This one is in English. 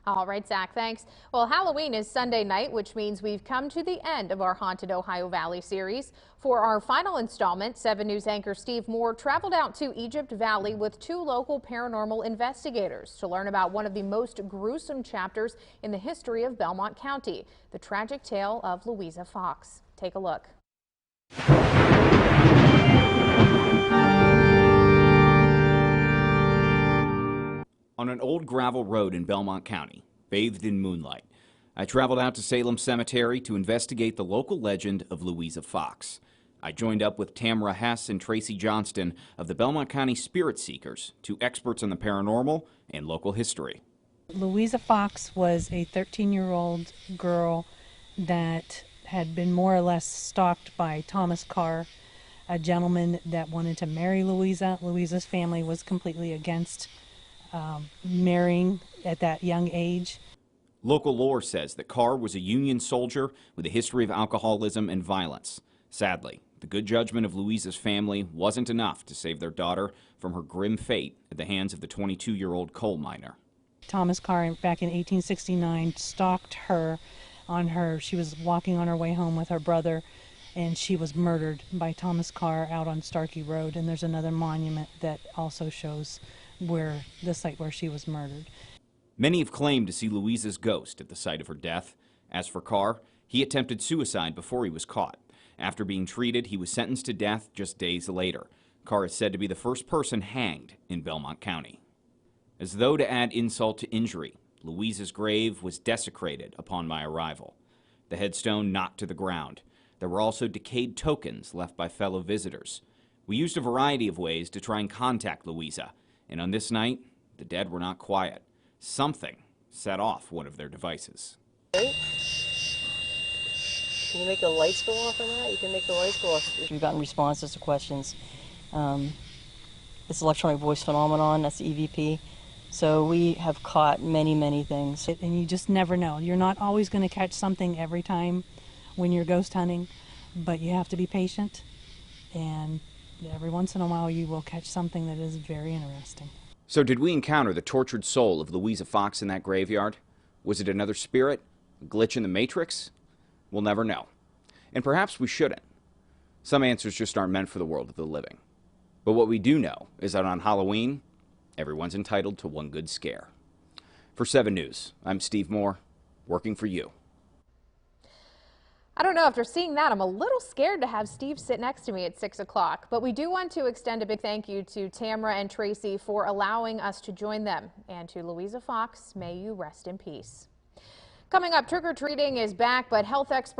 All right, Zach, thanks. Well, Halloween is Sunday night, which means we've come to the end of our Haunted Ohio Valley series. For our final installment, 7 News anchor Steve Moore traveled out to Egypt Valley with 2 local paranormal investigators to learn about one of the most gruesome chapters in the history of Belmont County, the tragic tale of Louisa Fox. Take a look. On an old gravel road in Belmont County, bathed in moonlight, I traveled out to Salem Cemetery to investigate the local legend of Louisa Fox. I joined up with Tamara Hess and Tracy Johnston of the Belmont County Spirit Seekers, 2 experts on the paranormal and local history. Louisa Fox was a 13-year-old girl that had been more or less stalked by Thomas Carr, a gentleman that wanted to marry Louisa. Louisa's family was completely against marrying at that young age. Local lore says that Carr was a Union soldier with a history of alcoholism and violence. Sadly, the good judgment of Louisa's family wasn't enough to save their daughter from her grim fate at the hands of the 22-year-old coal miner. Thomas Carr, back in 1869, stalked her she was walking on her way home with her brother, and she was murdered by Thomas Carr out on Starkey Road. And there's another monument that also shows the site where she was murdered. Many have claimed to see Louisa's ghost at the site of her death. As for Carr, he attempted suicide before he was caught. After being treated, he was sentenced to death just days later. Carr is said to be the first person hanged in Belmont County. As though to add insult to injury, Louisa's grave was desecrated upon my arrival. The headstone knocked to the ground. There were also decayed tokens left by fellow visitors. We used a variety of ways to try and contact Louisa, and on this night, the dead were not quiet. Something set off one of their devices. Can you make the lights go off on that? You can make the lights go off. We've gotten responses to questions. This electronic voice phenomenon, that's EVP. So we have caught many things. And you just never know. You're not always going to catch something every time when you're ghost hunting, but you have to be patient, and every once in a while you will catch something that is very interesting. So did we encounter the tortured soul of Louisa Fox in that graveyard? Was it another spirit? A glitch in the Matrix? We'll never know. And perhaps we shouldn't. Some answers just aren't meant for the world of the living. But what we do know is that on Halloween, everyone's entitled to one good scare. For 7 News, I'm Steve Moore, working for you. I don't know, after seeing that, I'm a little scared to have Steve sit next to me at 6 o'clock. But we do want to extend a big thank you to Tamara and Tracy for allowing us to join them. And to Louisa Fox, may you rest in peace. Coming up, trick-or-treating is back, but health experts